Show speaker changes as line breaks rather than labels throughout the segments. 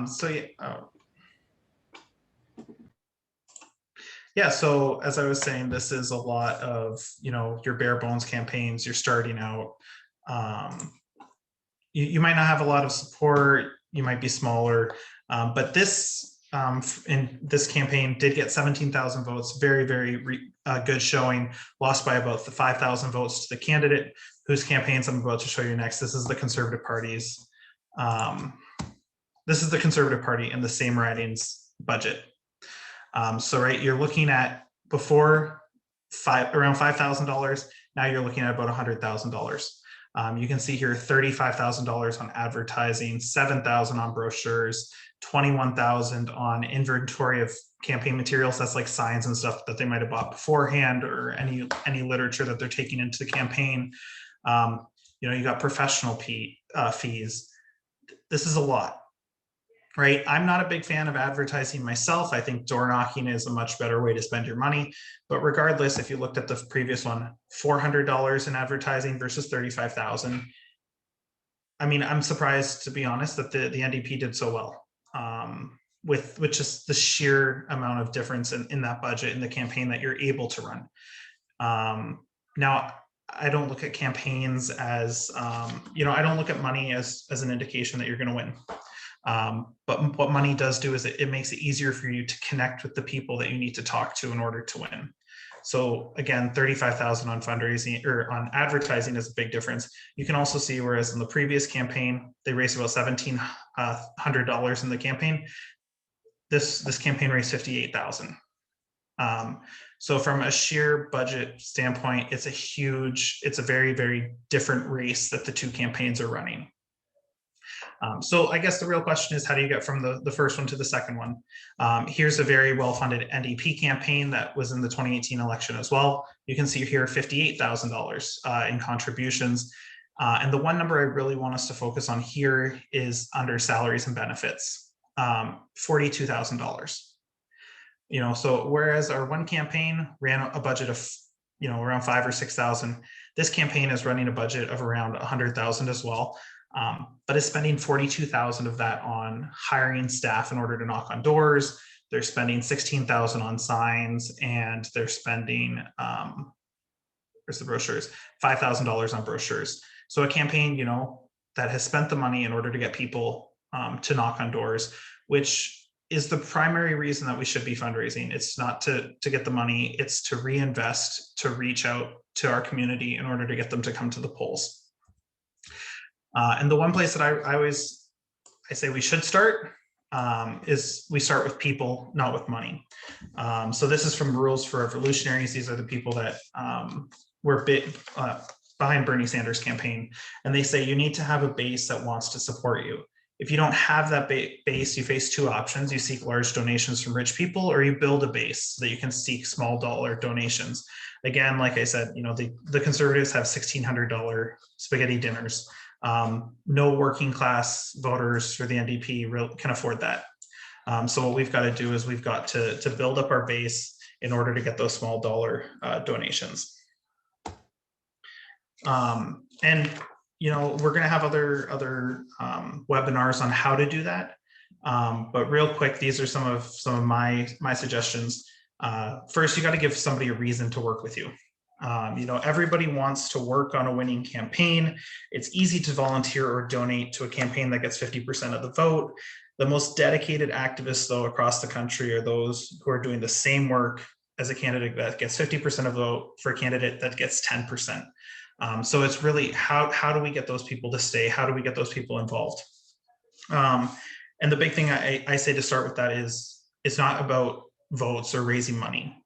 So yeah, so as I was saying, this is a lot of, your bare bones campaigns. You're starting out. You might not have a lot of support. You might be smaller, but this in this campaign did get 17,000 votes. Very, very good showing. Lost by about the 5,000 votes to the candidate whose campaigns I'm about to show you next. This is the Conservative Party's. This is the Conservative Party in the same ridings budget. So right, you're looking at before around $5,000. Now you're looking at about $100,000. You can see here $35,000 on advertising, $7,000 on brochures, $21,000 on inventory of campaign materials. That's like signs and stuff that they might have bought beforehand, or any literature that they're taking into the campaign. You got professional fees. This is a lot. Right. I'm not a big fan of advertising myself. I think door knocking is a much better way to spend your money. But regardless, if you looked at the previous one, $400 in advertising versus $35,000. I mean, I'm surprised, to be honest, that the NDP did so well with just the sheer amount of difference in that budget in the campaign that you're able to run. Now, I don't look at campaigns as, I don't look at money as an indication that you're going to win. But what money does do is it makes it easier for you to connect with the people that you need to talk to in order to win. So again, 35,000 on fundraising or on advertising is a big difference. You can also see, whereas in the previous campaign, they raised about $1,700 in the campaign. This campaign raised $58,000. So from a sheer budget standpoint, it's a very, very different race that the two campaigns are running. So I guess the real question is, how do you get from the first one to the second one? Here's a very well-funded NDP campaign that was in the 2018 election as well. You can see here $58,000 in contributions. And the one number I really want us to focus on here is under salaries and benefits, $42,000. So whereas our one campaign ran a budget of around 5,000 or 6,000, this campaign is running a budget of around 100,000 as well. But is spending 42,000 of that on hiring staff in order to knock on doors. They're spending 16,000 on signs, and they're spending where's the brochures? $5,000 on brochures. So a campaign, that has spent the money in order to get people to knock on doors, which is the primary reason that we should be fundraising. It's not to get the money; it's to reinvest, to reach out to our community in order to get them to come to the polls. And the one place that I say we should start is we start with people, not with money. So this is from Rules for Revolutionaries. These are the people that were behind Bernie Sanders' campaign. And they say you need to have a base that wants to support you. If you don't have that base, you face two options. You seek large donations from rich people, or you build a base so that you can seek small dollar donations. Again, like I said, the Conservatives have $1,600 spaghetti dinners. No working class voters for the NDP can afford that. So what we've got to do is we've got to build up our base in order to get those small dollar donations. And we're going to have other webinars on how to do that. But real quick, these are some of my suggestions. First, you got to give somebody a reason to work with you. Everybody wants to work on a winning campaign. It's easy to volunteer or donate to a campaign that gets 50% of the vote. The most dedicated activists, though, across the country are those who are doing the same work as a candidate that gets 50% of the vote for a candidate that gets 10%. So it's really how do we get those people to stay? How do we get those people involved? And the big thing I say to start with that is it's not about votes or raising money.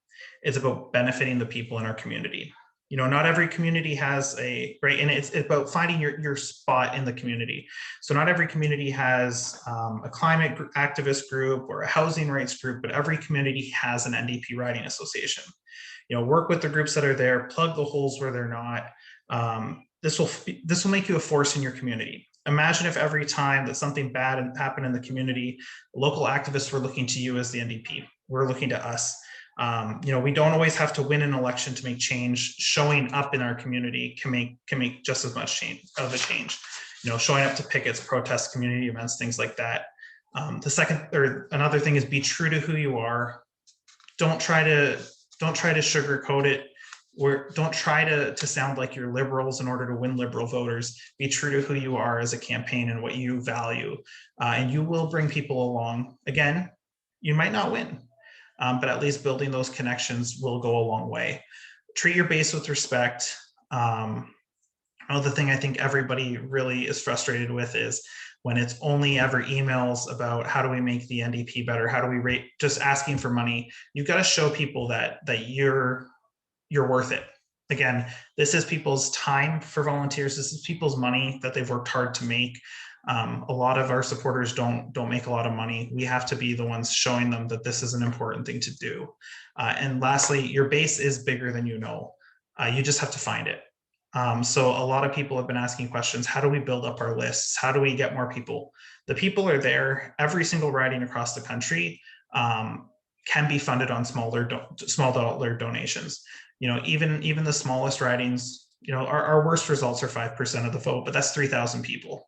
It's about benefiting the people in our community. Not every community has right, and it's about finding your spot in the community. So not every community has a climate activist group or a housing rights group, but every community has an NDP riding association. Work with the groups that are there, plug the holes where they're not. This will make you a force in your community. Imagine if every time that something bad happened in the community, local activists were looking to you as the NDP. We're looking to us. We don't always have to win an election to make change. Showing up in our community can make just as much change. Showing up to pickets, protests, community events, things like that. The second or another thing is be true to who you are. Don't try to sugarcoat it, or don't try to sound like you're liberals in order to win liberal voters. Be true to who you are as a campaign and what you value, and you will bring people along. Again, you might not win, but at least building those connections will go a long way. Treat your base with respect. Another thing I think everybody really is frustrated with is when it's only ever emails about how do we make the NDP better, how do we rate, just asking for money. You've got to show people that you're worth it. Again, this is people's time for volunteers. This is people's money that they've worked hard to make. A lot of our supporters don't make a lot of money. We have to be the ones showing them that this is an important thing to do. And lastly, your base is bigger than you know. You just have to find it. So a lot of people have been asking questions. How do we build up our lists? How do we get more people? The people are there. Every single riding across the country can be funded on small dollar donations. Even the smallest ridings, our worst results are 5% of the vote, but that's 3,000 people.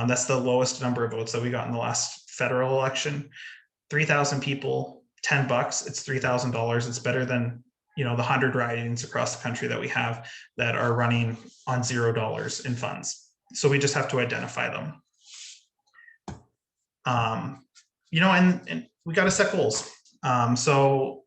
That's the lowest number of votes that we got in the last federal election. 3,000 people, $10, it's $3,000. It's better than the 100 ridings across the country that we have that are running on $0 in funds. So we just have to identify them. And we got to set goals. So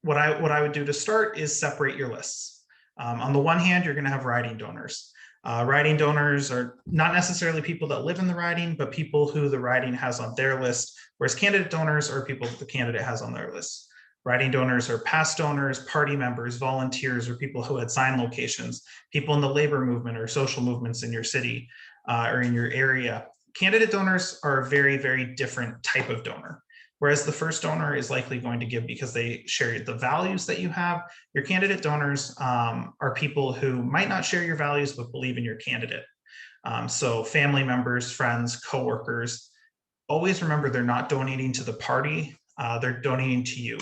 what I would do to start is separate your lists. On the one hand, you're going to have riding donors. Riding donors are not necessarily people that live in the riding, but people who the riding has on their list, whereas candidate donors are people that the candidate has on their list. Riding donors are past donors, party members, volunteers, or people who had sign locations, people in the labor movement or social movements in your city or in your area. Candidate donors are a very, very different type of donor. Whereas the first donor is likely going to give because they share the values that you have. Your candidate donors are people who might not share your values, but believe in your candidate. So family members, friends, coworkers, always remember they're not donating to the party, they're donating to you.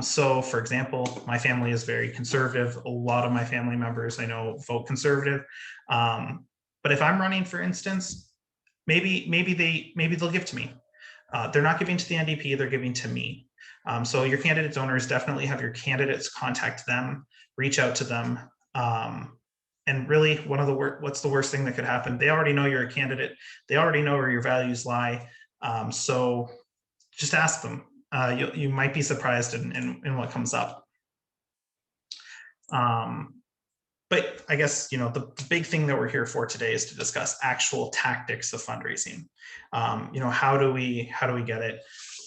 So for example, my family is very conservative. A lot of my family members I know vote conservative. But if I'm running, for instance, maybe they'll give to me. They're not giving to the NDP, they're giving to me. So your candidate donors, definitely have your candidates contact them, reach out to them. And really what's the worst thing that could happen? They already know you're a candidate. They already know where your values lie. So just ask them. You might be surprised in what comes up. But I guess, the big thing that we're here for today is to discuss actual tactics of fundraising. How do we get it?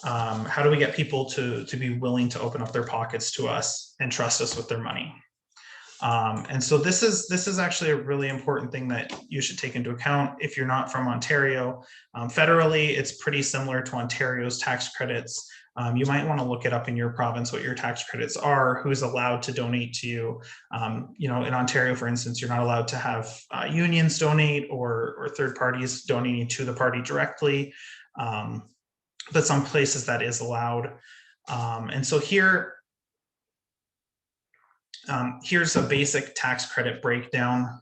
How do we get people to be willing to open up their pockets to us and trust us with their money? And so this is actually a really important thing that you should take into account if you're not from Ontario. Federally, it's pretty similar to Ontario's tax credits. You might want to look it up in your province, what your tax credits are, who's allowed to donate to you. In Ontario, for instance, you're not allowed to have unions donate or third parties donating to the party directly. But some places that is allowed. And so here's a basic tax credit breakdown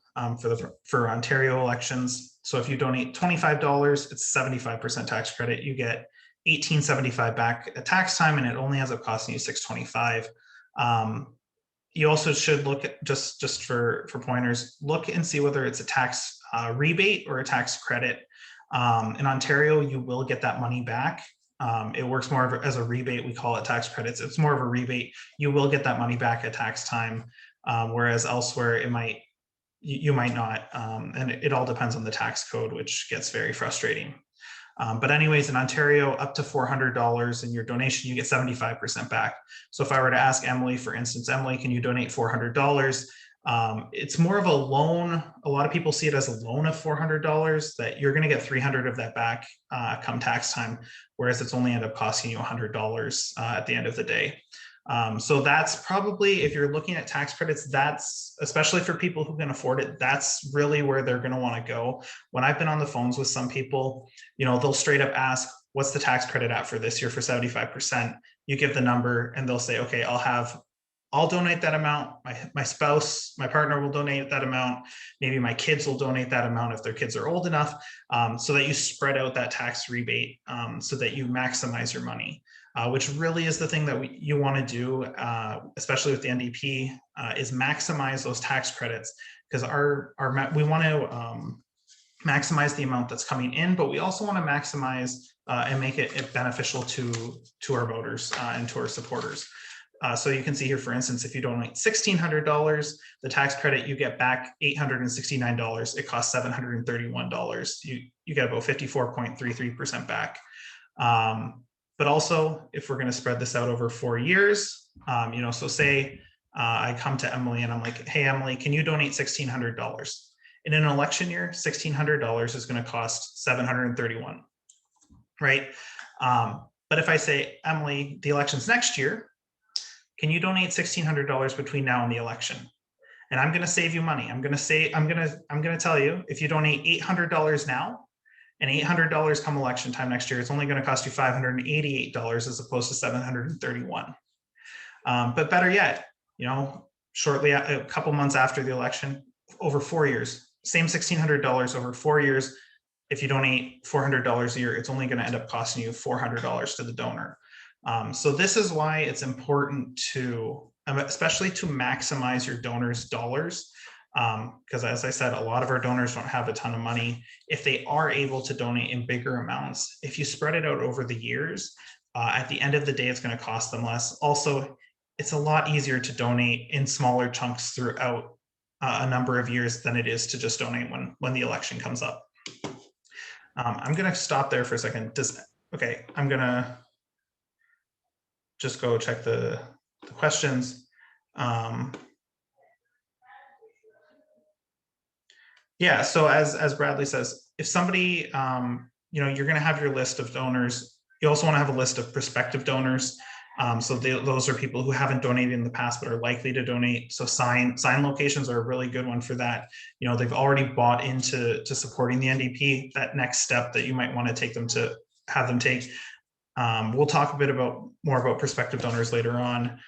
for Ontario elections. So if you donate $25, it's 75% tax credit. You get $18.75 back at tax time, and it only ends up costing you $6.25. You also should look at, just for pointers, look and see whether it's a tax rebate or a tax credit. In Ontario, you will get that money back. It works more as a rebate. We call it tax credits. It's more of a rebate. You will get that money back at tax time, whereas elsewhere you might not. And it all depends on the tax code, which gets very frustrating. But anyways, in Ontario, up to $400 in your donation, you get 75% back. So if I were to ask Emily, for instance, Emily, can you donate $400? It's more of a loan. A lot of people see it as a loan of $400 that you're going to get $300 of that back come tax time, whereas it's only end up costing you $100 at the end of the day. So that's probably, if you're looking at tax credits, that's especially for people who can afford it, that's really where they're going to want to go. When I've been on the phones with some people, they'll straight up ask, what's the tax credit at for this year for 75%? You give the number and they'll say, okay, I'll have I'll donate that amount. My spouse, my partner will donate that amount. Maybe my kids will donate that amount if their kids are old enough, so that you spread out that tax rebate, so that you maximize your money, which really is the thing that you want to do, especially with the NDP, is maximize those tax credits, because we want to maximize the amount that's coming in, but we also want to maximize and make it beneficial to our voters and to our supporters. So you can see here, for instance, if you donate $1,600, the tax credit, you get back $869. It costs $731. You get about 54.33% back. But also, if we're going to spread this out over 4 years, so say I come to Emily and I'm like, hey, Emily, can you donate $1,600? In an election year, $1,600 is going to cost $731, right? But if I say, Emily, the election's next year, can you donate $1,600 between now and the election? And I'm going to save you money. I'm going to tell you, if you donate $800 now and $800 come election time next year, it's only going to cost you $588 as opposed to $731. But better yet, shortly, a couple months after the election, over 4 years, same $1,600 over 4 years. If you donate $400 a year, it's only going to end up costing you $400 to the donor. So this is why it's important to, especially to maximize your donors' dollars, because as I said, a lot of our donors don't have a ton of money. If they are able to donate in bigger amounts, if you spread it out over the years, at the end of the day, it's going to cost them less. Also, it's a lot easier to donate in smaller chunks throughout a number of years than it is to just donate when the election comes up. I'm going to stop there for a second. Okay, I'm going to just go check the questions. Yeah, so as Bradley says, if somebody, you're going to have your list of donors. You also want to have a list of prospective donors. So those are people who haven't donated in the past but are likely to donate. So sign locations are a really good one for that. They've already bought into supporting the NDP. That next step that you might want to have them take. We'll talk a bit more about prospective donors later on.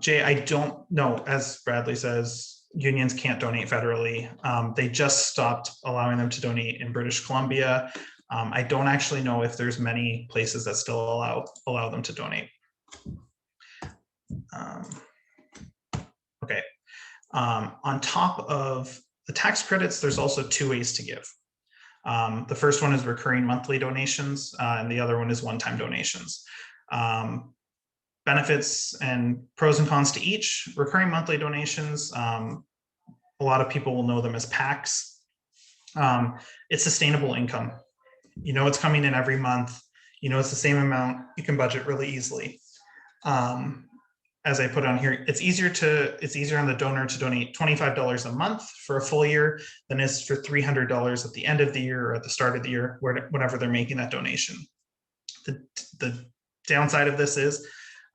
Jay, I don't know, as Bradley says, unions can't donate federally. They just stopped allowing them to donate in British Columbia. I don't actually know if there's many places that still allow them to donate. Okay. On top of the tax credits, there's also 2 ways to give. The first one is recurring monthly donations, and the other one is one-time donations. Benefits and pros and cons to each. Recurring monthly donations, a lot of people will know them as PACs. It's sustainable income. It's coming in every month. It's the same amount. You can budget really easily. As I put on here, it's easier on the donor to donate $25 a month for a full year than it is for $300 at the end of the year or at the start of the year, whenever they're making that donation. The downside of this is,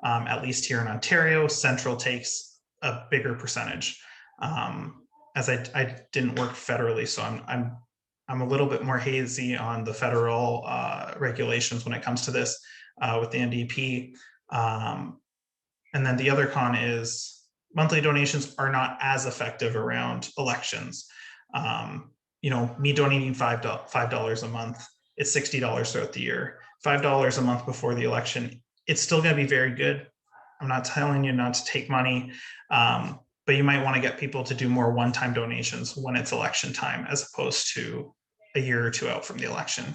at least here in Ontario, Central takes a bigger percentage. As I didn't work federally, so I'm a little bit more hazy on the federal regulations when it comes to this with the NDP. And then the other con is monthly donations are not as effective around elections. Me donating $5 a month, it's $60 throughout the year. $5 a month before the election, it's still going to be very good. I'm not telling you not to take money, but you might want to get people to do more one-time donations when it's election time, as opposed to a year or 2 out from the election.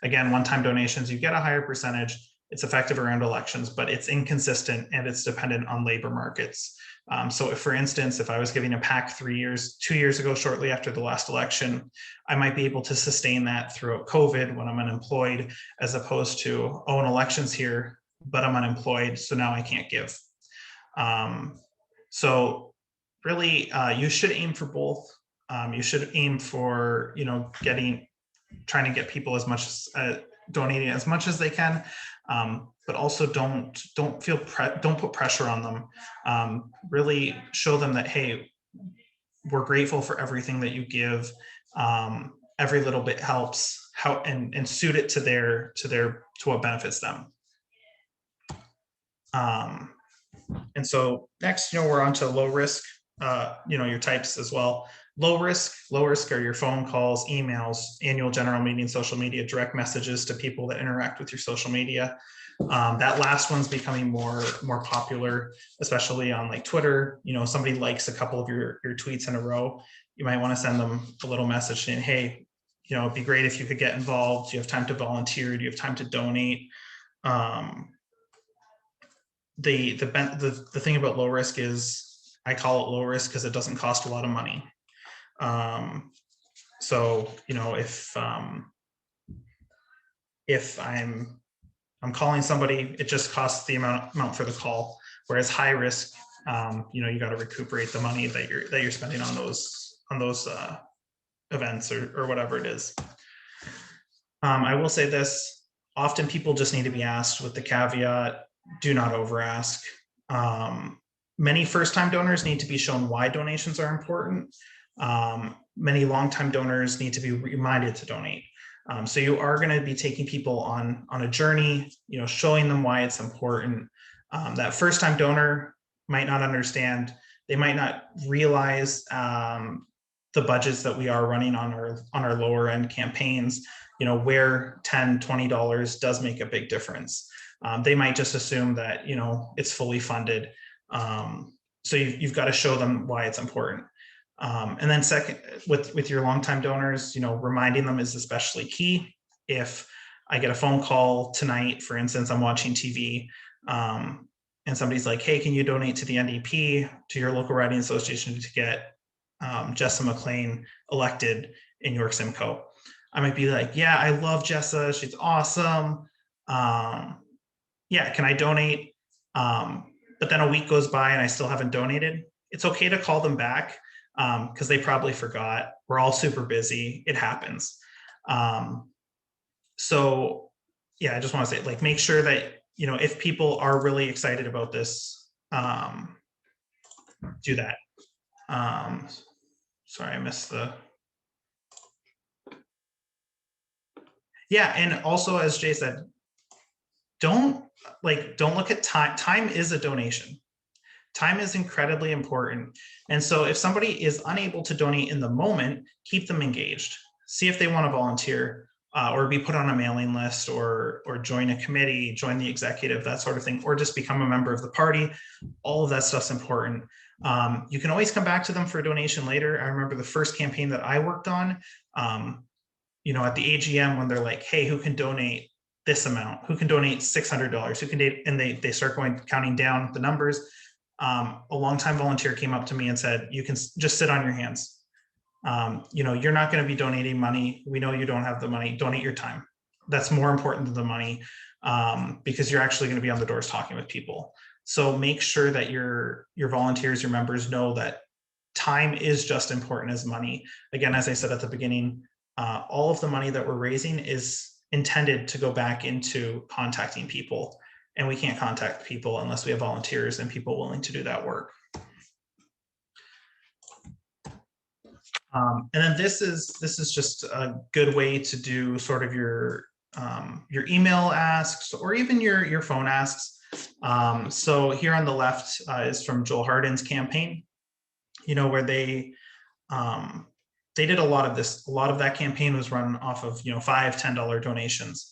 Again, one-time donations, you get a higher percentage. It's effective around elections, but it's inconsistent and it's dependent on labor markets. So if, for instance, if I was giving a PAC 2 years ago, shortly after the last election, I might be able to sustain that throughout COVID when I'm unemployed, as opposed to, an election's here, but I'm unemployed, so now I can't give. So really, you should aim for both. You should aim for, trying to get people as much donating as much as they can, but also don't put pressure on them. Really show them that, hey, we're grateful for everything that you give. Every little bit helps. And suit it to what benefits them. And so next, we're on to low risk, your types as well. Low risk are your phone calls, emails, annual general meetings, social media, direct messages to people that interact with your social media. That last one's becoming more popular, especially on like Twitter. Somebody likes a couple of your tweets in a row. You might want to send them a little message saying, hey, it'd be great if you could get involved. Do you have time to volunteer? Do you have time to donate? The thing about low risk is I call it low risk because it doesn't cost a lot of money. So if I'm calling somebody, it just costs the amount for the call. Whereas high risk, you got to recuperate the money that you're spending on those events or whatever it is. I will say this: often people just need to be asked with the caveat, do not over ask. Many first-time donors need to be shown why donations are important. Many long-time donors need to be reminded to donate. So you are going to be taking people on a journey, showing them why it's important. That first-time donor might not understand. They might not realize the budgets that we are running on our lower end campaigns, where $10, $20 does make a big difference. They might just assume that, it's fully funded. So you've got to show them why it's important. And then second, with your longtime donors, reminding them is especially key. If I get a phone call tonight, for instance, I'm watching TV, and somebody's like, hey, can you donate to the NDP, to your local riding association to get Jessa McLean elected in York Simcoe? I might be like, yeah, I love Jessa. She's awesome. Yeah, can I donate? But then a week goes by and I still haven't donated. It's okay to call them back because they probably forgot. We're all super busy. It happens. So yeah, I just want to say, like, make sure that, if people are really excited about this, do that. Sorry, I missed the. Yeah, and also, as Jay said, don't look at time. Time is a donation. Time is incredibly important. And so if somebody is unable to donate in the moment, keep them engaged. See if they want to volunteer or be put on a mailing list or join a committee, join the executive, that sort of thing, or just become a member of the party. All of that stuff's important. You can always come back to them for a donation later. I remember the first campaign that I worked on, at the AGM, when they're like, hey, who can donate this amount? Who can donate $600? Who can donate? And they start counting down the numbers. A longtime volunteer came up to me and said, you can just sit on your hands. You're not going to be donating money. We know you don't have the money. Donate your time. That's more important than the money because you're actually going to be on the doors talking with people. So make sure that your volunteers, your members know that time is just important as money. Again, as I said at the beginning, all of the money that we're raising is intended to go back into contacting people. And we can't contact people unless we have volunteers and people willing to do that work. And then this is just a good way to do sort of your email asks or even your phone asks. So here on the left is from Joel Hardin's campaign, where they did a lot of this. A lot of that campaign was run off of $5, $10 donations.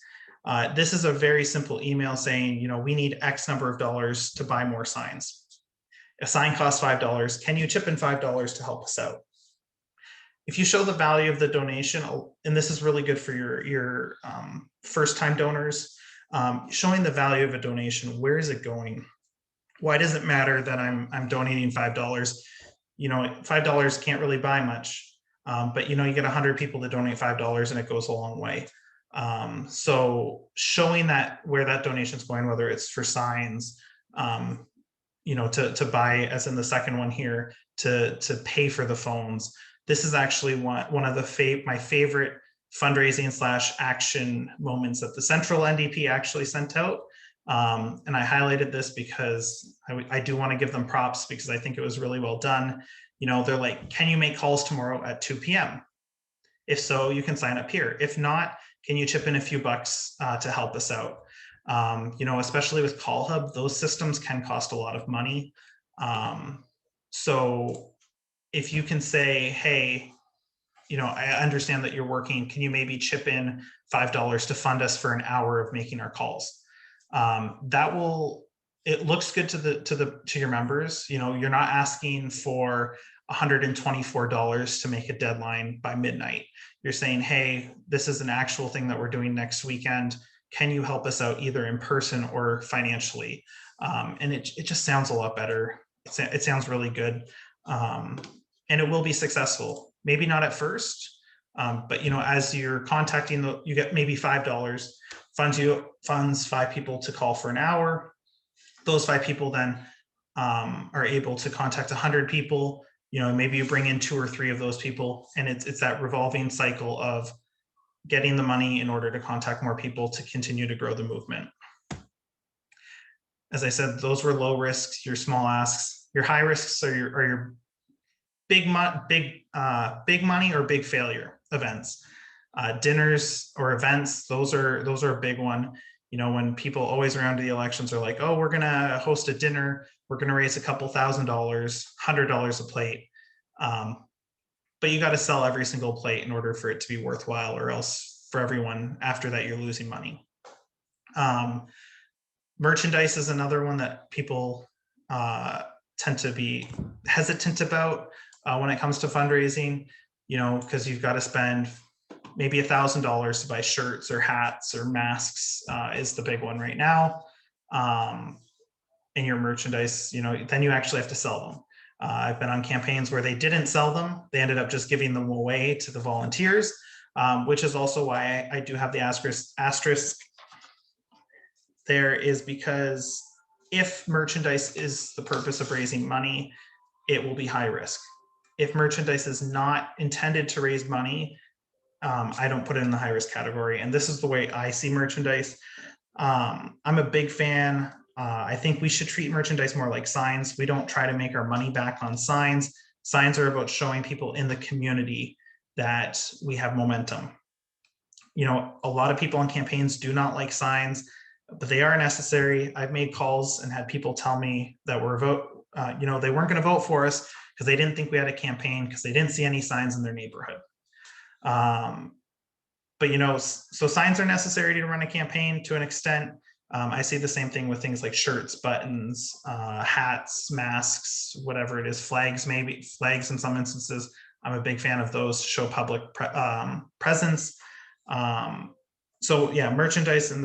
This is a very simple email saying, we need X number of dollars to buy more signs. A sign costs $5. Can you chip in $5 to help us out? If you show the value of the donation, and this is really good for your first-time donors, showing the value of a donation, where is it going? Why does it matter that I'm donating $5? $5 can't really buy much, but you get 100 people to donate $5 and it goes a long way. So showing that where that donation is going, whether it's for signs, to buy, as in the second one here, to pay for the phones. This is actually one of my favorite fundraising / action moments that the Central NDP actually sent out. And I highlighted this because I do want to give them props because I think it was really well done. They're like, can you make calls tomorrow at 2 p.m.? If so, you can sign up here. If not, can you chip in a few bucks to help us out? Especially with Call Hub, those systems can cost a lot of money. So if you can say, hey, I understand that you're working, can you maybe chip in $5 to fund us for an hour of making our calls? It looks good to your members. You're not asking for $124 to make a deadline by midnight. You're saying, hey, this is an actual thing that we're doing next weekend. Can you help us out either in person or financially? And it just sounds a lot better. It sounds really good. And it will be successful. Maybe not at first, but as you're contacting, you get maybe $5, funds 5 people to call for an hour. Those 5 people then are able to contact 100 people. Maybe you bring in 2 or 3 of those people, and it's that revolving cycle of getting the money in order to contact more people to continue to grow the movement. As I said, those were low risks, your small asks. Your high risks are your big money or big failure events. Dinners or events, those are a big one. When people always around the elections are like, oh, we're gonna host a dinner, we're gonna raise a couple $1,000, $100 a plate. But you got to sell every single plate in order for it to be worthwhile, or else for everyone after that, you're losing money. Merchandise is another one that people tend to be hesitant about when it comes to fundraising, because you've got to spend maybe $1,000 to buy shirts or hats or masks is the big one right now. And your merchandise, then you actually have to sell them. I've been on campaigns where they didn't sell them. They ended up just giving them away to the volunteers, which is also why I do have the asterisk there, is because if merchandise is the purpose of raising money, it will be high risk. If merchandise is not intended to raise money, I don't put it in the high risk category. And this is the way I see merchandise. I'm a big fan. I think we should treat merchandise more like signs. We don't try to make our money back on signs. Signs are about showing people in the community that we have momentum. A lot of people on campaigns do not like signs, but they are necessary. I've made calls and had people tell me that they weren't going to vote for us because they didn't think we had a campaign, because they didn't see any signs in their neighborhood. But so signs are necessary to run a campaign to an extent. I see the same thing with things like shirts, buttons, hats, masks, whatever it is, flags in some instances. I'm a big fan of those to show public presence. So yeah, merchandise in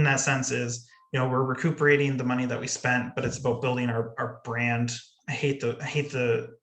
that sense is, we're recuperating the money that we spent, but it's about building our brand. I hate the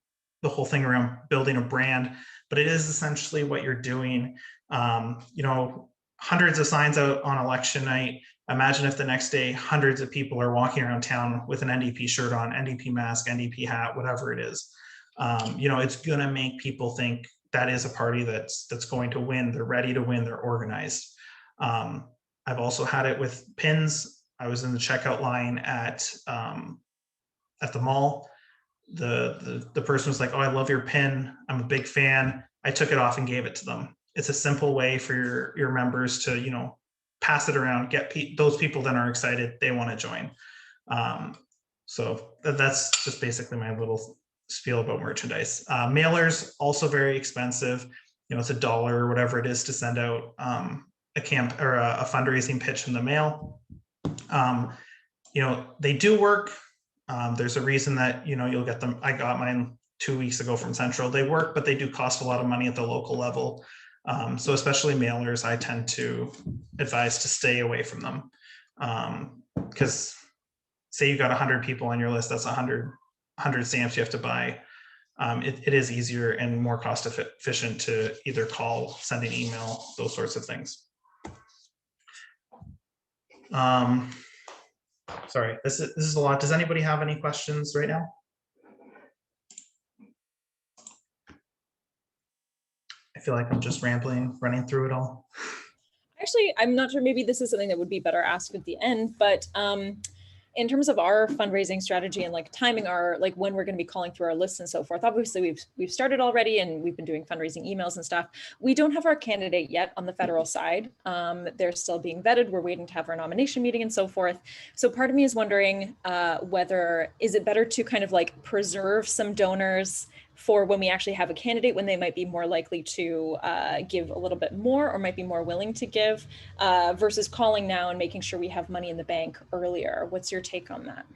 whole thing around building a brand, but it is essentially what you're doing. Hundreds of signs out on election night. Imagine if the next day hundreds of people are walking around town with an NDP shirt on, NDP mask, NDP hat, whatever it is. It's going to make people think that is a party that's going to win. They're ready to win. They're organized. I've also had it with pins. I was in the checkout line at the mall. The person was like, "Oh, I love your pin. I'm a big fan." I took it off and gave it to them. It's a simple way for your members to, pass it around, get those people that are excited, they want to join. So that's just basically my little spiel about merchandise. Mailers, also very expensive. It's $1 or whatever it is to send out a camp or a fundraising pitch in the mail. They do work. There's a reason that, you'll get them. I got mine 2 weeks ago from Central. They work, but they do cost a lot of money at the local level. So especially mailers, I tend to advise to stay away from them. Because say you got 100 people on your list, that's 100 stamps you have to buy. It is easier and more cost efficient to either call, send an email, those sorts of things. Sorry, this is a lot. Does anybody have any questions right now? I feel like I'm just rambling, running through it all.
Actually, I'm not sure, maybe this is something that would be better asked at the end, but in terms of our fundraising strategy and like timing our, like when we're going to be calling through our lists and so forth, obviously we've started already and we've been doing fundraising emails and stuff. We don't have our candidate yet on the federal side. They're still being vetted. We're waiting to have our nomination meeting and so forth. So part of me is wondering whether, is it better to kind of like preserve some donors for when we actually have a candidate, when they might be more likely to give a little bit more or might be more willing to give, versus calling now and making sure we have money in the bank earlier. What's your take on that?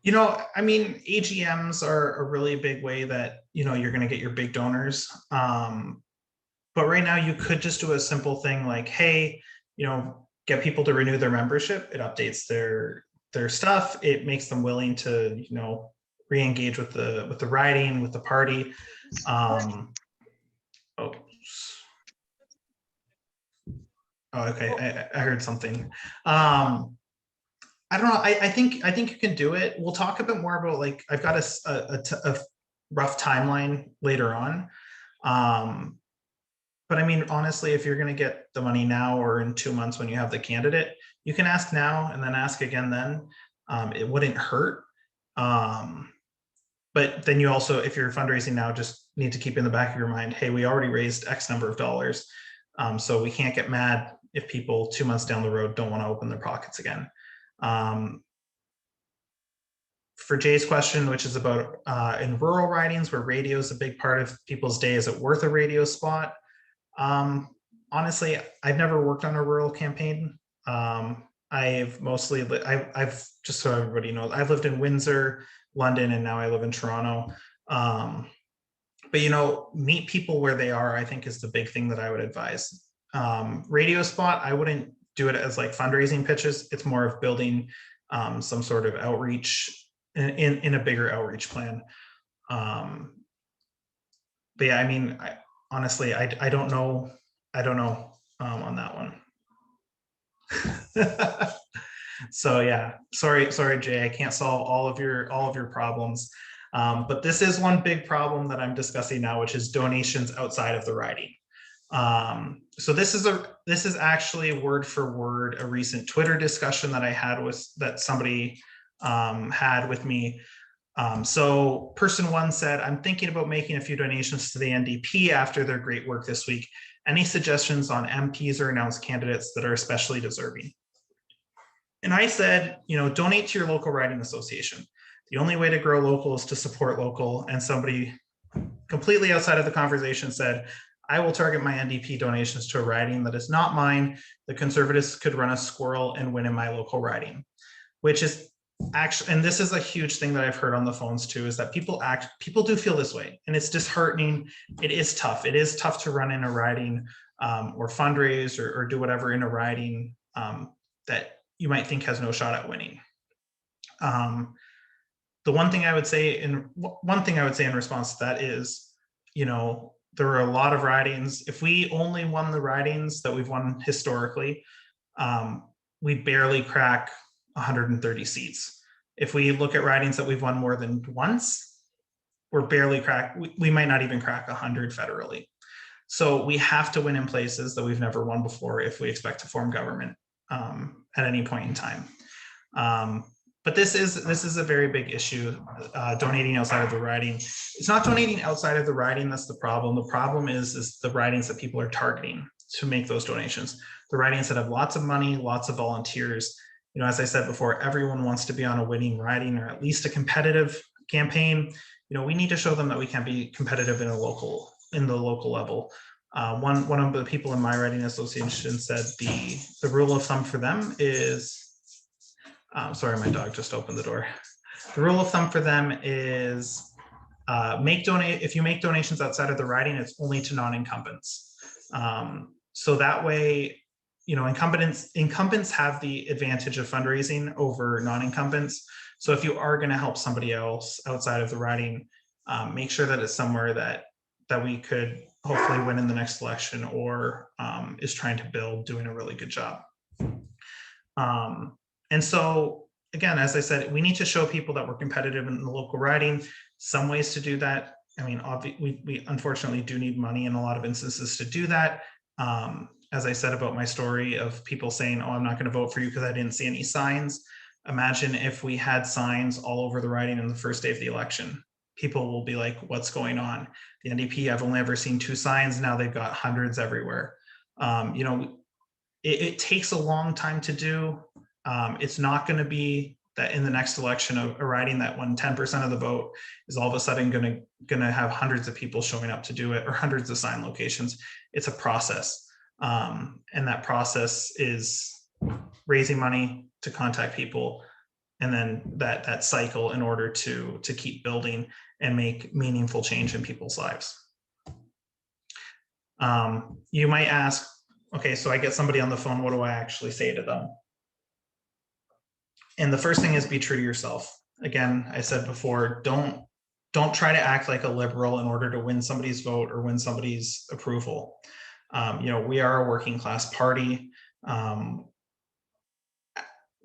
You know, I mean, AGMs are a really big way that, you know, you're going to get your big donors. But right now you could just do a simple thing like, hey, you know, get people to renew their membership. It updates their stuff. It makes them willing to, you know, re-engage with the riding, with the party. Oh, okay. I heard something. I don't know. I think you can do it. We'll talk a bit more about, like, I've got a rough timeline later on. But I mean, honestly, if you're going to get the money now or in 2 months when you have the candidate, you can ask now and then ask again then. It wouldn't hurt. But then you also, if you're fundraising now, just need to keep in the back of your mind, hey, we already raised X number of dollars. So we can't get mad if people 2 months down the road don't want to open their pockets again. For Jay's question, which is about in rural ridings where radio is a big part of people's day, is it worth a radio spot? Honestly, I've never worked on a rural campaign. I've mostly, I've just so everybody knows, I've lived in Windsor, London, and now I live in Toronto. But, you know, meet people where they are, I think, is the big thing that I would advise. Radio spot, I wouldn't do it as like fundraising pitches. It's more of building some sort of outreach in a bigger outreach plan. But yeah, I mean, honestly, I don't know. I don't know on that one. So yeah, sorry, Jay. I can't solve all of your problems. But this is one big problem that I'm discussing now, which is donations outside of the riding. So this is actually word for word a recent Twitter discussion that I had that somebody had with me. So person one said, I'm thinking about making a few donations to the NDP after their great work this week. Any suggestions on MPs or announced candidates that are especially deserving? And I said, you know, donate to your local riding association. The only way to grow local is to support local. And somebody completely outside of the conversation said, I will target my NDP donations to a riding that is not mine. The Conservatives could run a squirrel and win in my local riding, which is actually, and this is a huge thing that I've heard on the phones too, is that people do feel this way, and it's disheartening. It is tough. It is tough to run in a riding or fundraise or do whatever in a riding that you might think has no shot at winning. The one thing I would say in response to that is, you know, there are a lot of ridings. If we only won the ridings that we've won historically, we barely crack 130 seats. If we look at ridings that we've won more than once, we're barely we might not even crack 100 federally. So we have to win in places that we've never won before if we expect to form government at any point in time. But this is a very big issue, donating outside of the riding. It's not donating outside of the riding that's the problem. The problem is the ridings that people are targeting to make those donations. The ridings that have lots of money, lots of volunteers. You know, as I said before, everyone wants to be on a winning riding or at least a competitive campaign. You know, we need to show them that we can be competitive in the local level. One of the people in my riding association said the rule of thumb for them is, sorry, my dog just opened the door. The rule of thumb for them is if you make donations outside of the riding, it's only to non-incumbents. So that way, you know, incumbents have the advantage of fundraising over non-incumbents. So if you are going to help somebody else outside of the riding, make sure that it's somewhere that we could hopefully win in the next election or is trying to build, doing a really good job. And so, again, as I said, we need to show people that we're competitive in the local riding. Some ways to do that. I mean, we unfortunately do need money in a lot of instances to do that. As I said about my story of people saying, oh, I'm not going to vote for you because I didn't see any signs. Imagine if we had signs all over the riding on the first day of the election. People will be like, what's going on? The NDP, I've only ever seen 2 signs. Now they've got hundreds everywhere. You know, it takes a long time to do. It's not going to be that in the next election a riding that when 10% of the vote is all of a sudden going to have hundreds of people showing up to do it, or hundreds of sign locations. It's a process. And that process is raising money to contact people, and then that cycle in order to keep building and make meaningful change in people's lives. You might ask, okay, so I get somebody on the phone, what do I actually say to them? And the first thing is be true to yourself. Again, I said before, don't try to act like a liberal in order to win somebody's vote or win somebody's approval. You know, we are a working class party.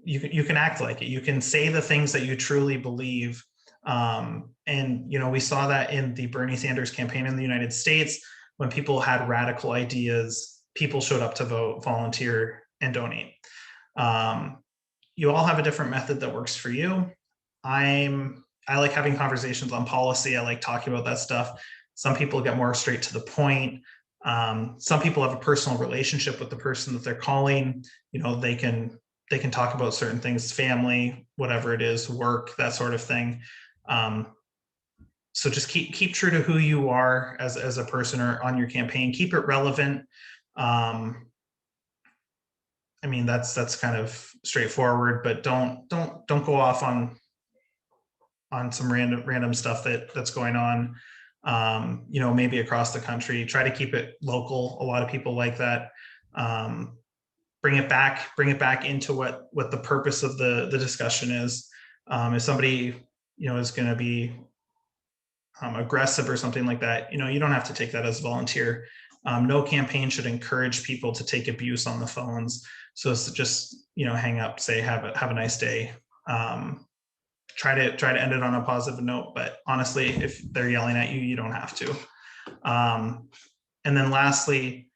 You can act like it. You can say the things that you truly believe. And, you know, we saw that in the Bernie Sanders campaign in the United States. When people had radical ideas, people showed up to vote, volunteer, and donate. You all have a different method that works for you. I like having conversations on policy. I like talking about that stuff. Some people get more straight to the point. Some people have a personal relationship with the person that they're calling. You know, they can talk about certain things, family, whatever it is, work, that sort of thing. So just keep true to who you are as a person or on your campaign. Keep it relevant. I mean, that's kind of straightforward, but don't go off on some random stuff that's going on. You know, maybe across the country. Try to keep it local. A lot of people like that. Bring it back into what the purpose of the discussion is. If somebody, you know, is going to be aggressive or something like that, you know, you don't have to take that as a volunteer. No campaign should encourage people to take abuse on the phones. So it's just, you know, hang up, say have a nice day. Try to end it on a positive note, but honestly, if they're yelling at you, you don't have to. And then lastly,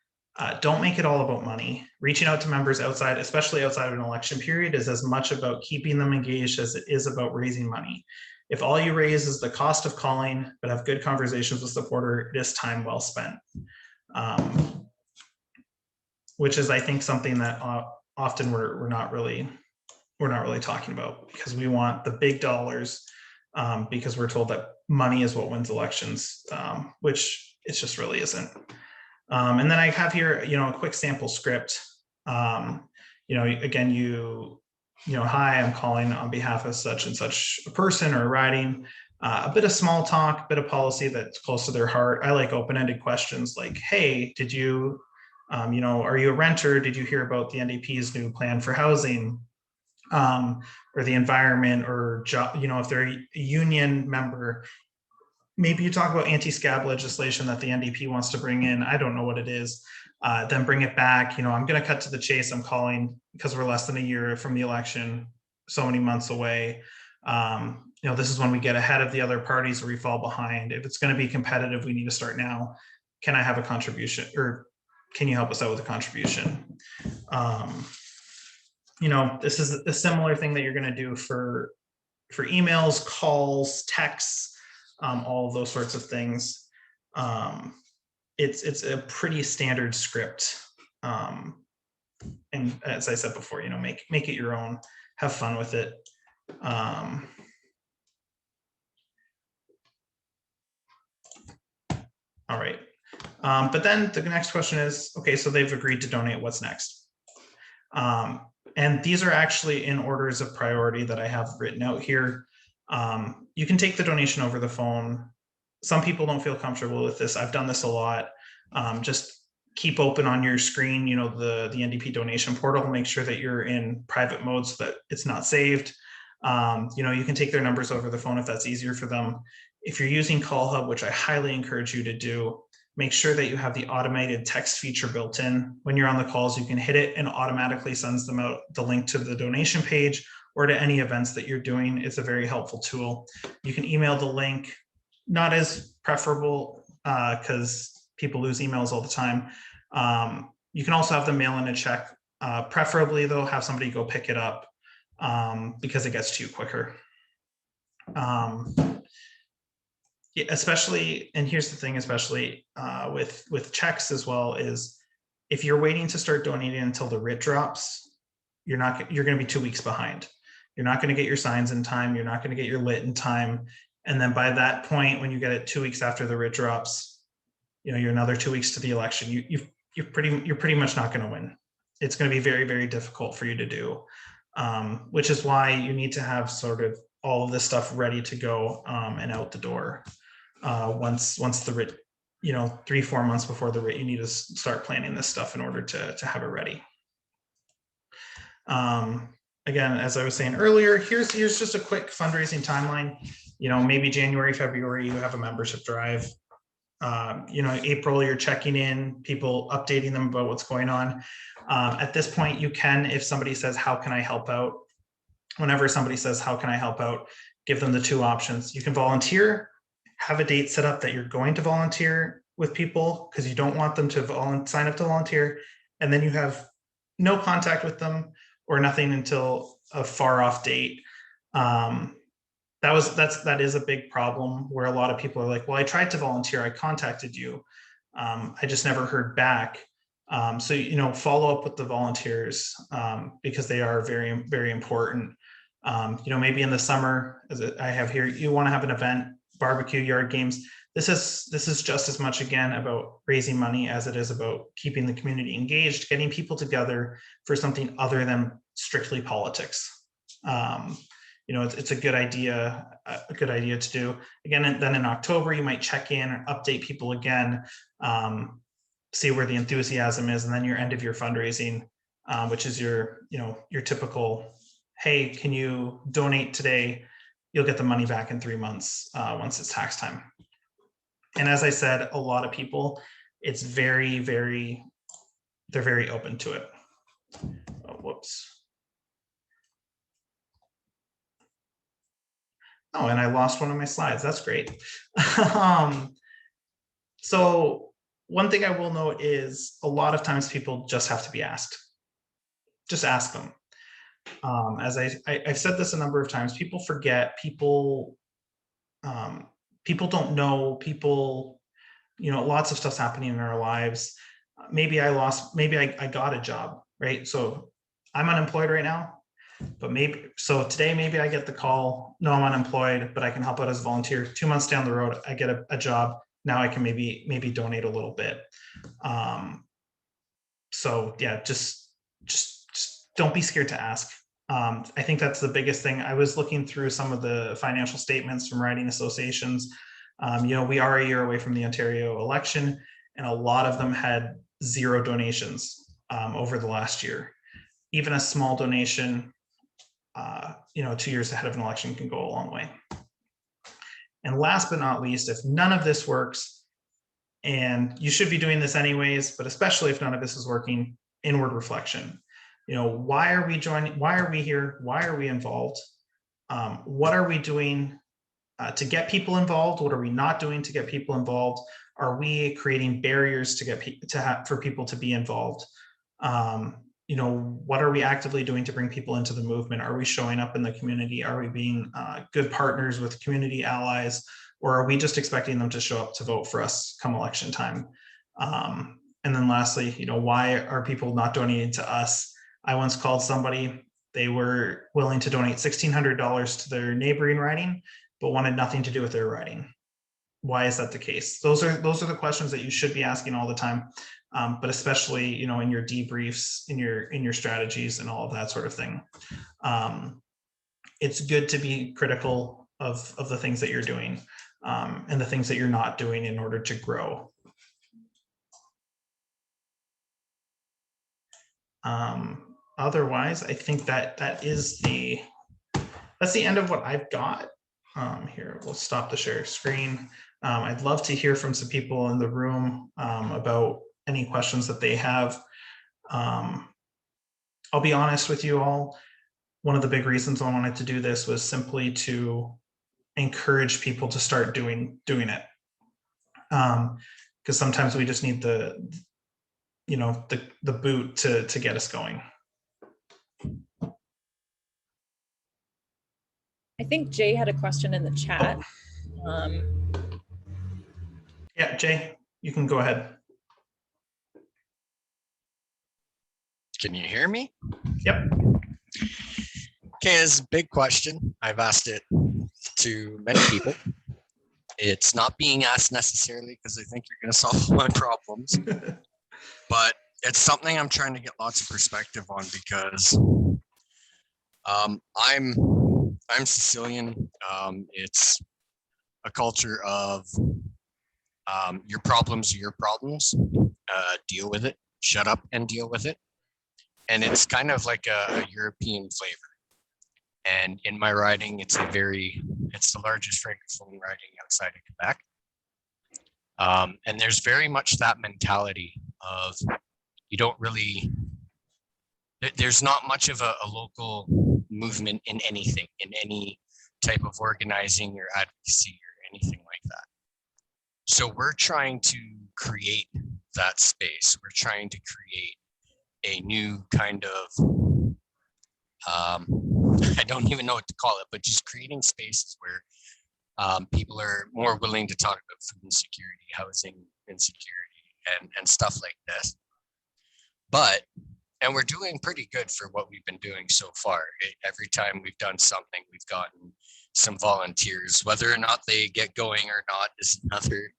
don't make it all about money. Reaching out to members outside, especially outside of an election period, is as much about keeping them engaged as it is about raising money. If all you raise is the cost of calling, but have good conversations with supporter, it is time well spent. Which is, I think, something that often we're not really talking about, because we want the big dollars, because we're told that money is what wins elections, which it just really isn't. And then I have here, you know, a quick sample script. You know, again, you know, hi, I'm calling on behalf of such and such a person or riding. A bit of small talk, bit of policy that's close to their heart. I like open-ended questions like, hey, did you, you know, are you a renter? Did you hear about the NDP's new plan for housing? Or the environment, or job, you know, if they're a union member, maybe you talk about anti-scab legislation that the NDP wants to bring in. I don't know what it is. Then bring it back. You know, I'm going to cut to the chase. I'm calling because we're less than a year from the election, so many months away. You know, this is when we get ahead of the other parties or we fall behind. If it's going to be competitive, we need to start now. Can I have a contribution, or can you help us out with a contribution? You know, this is a similar thing that you're going to do for emails, calls, texts, all of those sorts of things. It's a pretty standard script. And as I said before, you know, make it your own, have fun with it. All right. But then the next question is, okay, so they've agreed to donate, what's next? And these are actually in orders of priority that I have written out here. You can take the donation over the phone. Some people don't feel comfortable with this. I've done this a lot. Just keep open on your screen, you know, the NDP donation portal, make sure that you're in private mode so that it's not saved. You know, you can take their numbers over the phone if that's easier for them. If you're using Call Hub, which I highly encourage you to do, make sure that you have the automated text feature built in. When you're on the calls, you can hit it and automatically sends them out the link to the donation page or to any events that you're doing. It's a very helpful tool. You can email the link, not as preferable because people lose emails all the time. You can also have them mail in a check. Preferably though, have somebody go pick it up. because it gets to you quicker. Yeah, especially, and here's the thing, especially with checks as well, is if you're waiting to start donating until the writ drops, you're going to be 2 weeks behind. You're not going to get your signs in time. You're not going to get your lit in time. And then by that point, when you get it 2 weeks after the writ drops, you're another 2 weeks to the election. You're pretty much not going to win. It's going to be very, very difficult for you to do, which is why you need to have sort of all of this stuff ready to go and out the door. Once the writ, 3-4 months before the writ, you need to start planning this stuff in order to have it ready. Again, as I was saying earlier, here's just a quick fundraising timeline. Maybe January, February, you have a membership drive. April, you're checking in, people updating them about what's going on. At this point, you can, if somebody says, how can I help out? Whenever somebody says, how can I help out? Give them the 2 options. You can volunteer, have a date set up that you're going to volunteer with people because you don't want them to sign up to volunteer. And then you have no contact with them or nothing until a far off date. That is a big problem where a lot of people are like, well, I tried to volunteer, I contacted you, I just never heard back. So follow up with the volunteers because they are very, very important. Maybe in the summer, as I have here, you want to have an event, barbecue, yard games. This is just as much, again, about raising money as it is about keeping the community engaged, getting people together for something other than strictly politics. It's a good idea to do. Again, and then in October, you might check in and update people again, see where the enthusiasm is, and then your end of year fundraising, which is your typical, hey, can you donate today? You'll get the money back in 3 months once it's tax time. And as I said, a lot of people, it's very, very, they're very open to it. Oh, whoops. Oh, and I lost one of my slides. That's great. So one thing I will note is a lot of times people just have to be asked. Just ask them. As I've said this a number of times, people forget, people don't know, lots of stuff's happening in our lives. Maybe I got a job, right? So I'm unemployed right now, but today maybe I get the call, no, I'm unemployed, but I can help out as a volunteer. 2 months down the road, I get a job. Now I can maybe donate a little bit. So yeah, just don't be scared to ask. I think that's the biggest thing. I was looking through some of the financial statements from writing associations. We are a year away from the Ontario election, and a lot of them had 0 donations over the last year. Even a small donation, 2 years ahead of an election can go a long way. And last but not least, if none of this works, and you should be doing this anyways, but especially if none of this is working, inward reflection. Why are we joining? Why are we here? Why are we involved? What are we doing to get people involved? What are we not doing to get people involved? Are we creating barriers for people to be involved? What are we actively doing to bring people into the movement? Are we showing up in the community? Are we being good partners with community allies? Or are we just expecting them to show up to vote for us come election time? And then lastly, why are people not donating to us? I once called somebody, they were willing to donate $1,600 to their neighboring riding, but wanted nothing to do with their riding. Why is that the case? Those are the questions that you should be asking all the time, but especially in your debriefs, in your strategies, and all of that sort of thing. It's good to be critical of the things that you're doing and the things that you're not doing in order to grow. Otherwise, I think that's the end of what I've got. Here, we'll stop the share screen. I'd love to hear from some people in the room about any questions that they have. I'll be honest with you all. One of the big reasons I wanted to do this was simply to encourage people to start doing it. Because sometimes we just need the boot to get us going.
I think Jay had a question in the chat.
Yeah, Jay, you can go ahead.
Can you hear me?
Yep.
Okay, it's a big question. I've asked it to many people. It's not being asked necessarily because I think you're going to solve my problems, but it's something I'm trying to get lots of perspective on because I'm Sicilian. It's a culture of your problems are your problems. Deal with it. Shut up and deal with it. And it's kind of like a European flavor. And in my riding, it's the largest francophone riding outside of Quebec. And there's very much that mentality of you don't really, there's not much of a local movement in anything, in any type of organizing or advocacy or anything like that. So we're trying to create that space. We're trying to create a new kind of, I don't even know what to call it, but just creating spaces where people are more willing to talk about food insecurity, housing insecurity, and stuff like this. And we're doing pretty good for what we've been doing so far. Every time we've done something, we've gotten some volunteers. Whether or not they get going or not is another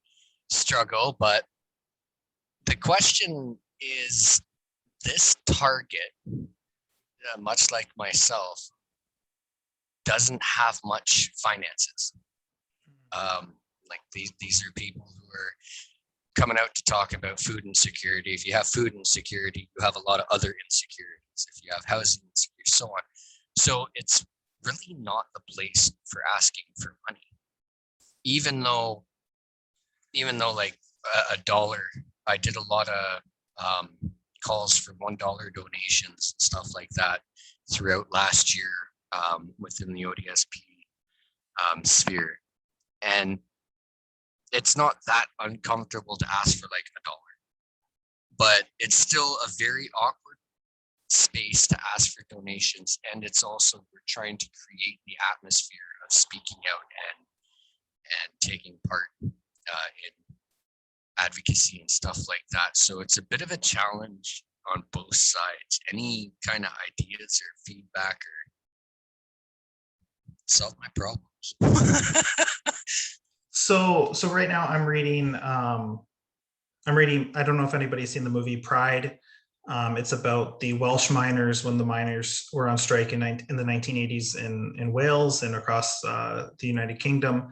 struggle. But the question is, this target, much like myself, doesn't have much finances. Like these are people who are coming out to talk about food insecurity. If you have food insecurity, you have a lot of other insecurities. If you have housing insecurity, so on. So it's really not the place for asking for money. Even though like a dollar, I did a lot of calls for $1 donations, stuff like that throughout last year within the ODSP sphere. And it's not that uncomfortable to ask for like $1, but it's still a very awkward space to ask for donations. And it's also, we're trying to create the atmosphere of speaking out and taking part in advocacy and stuff like that. So it's a bit of a challenge on both sides. Any kind of ideas or feedback or solve my problems?
So right now I'm reading, I don't know if anybody's seen the movie Pride. It's about the Welsh miners when the miners were on strike in the 1980s in Wales and across the United Kingdom.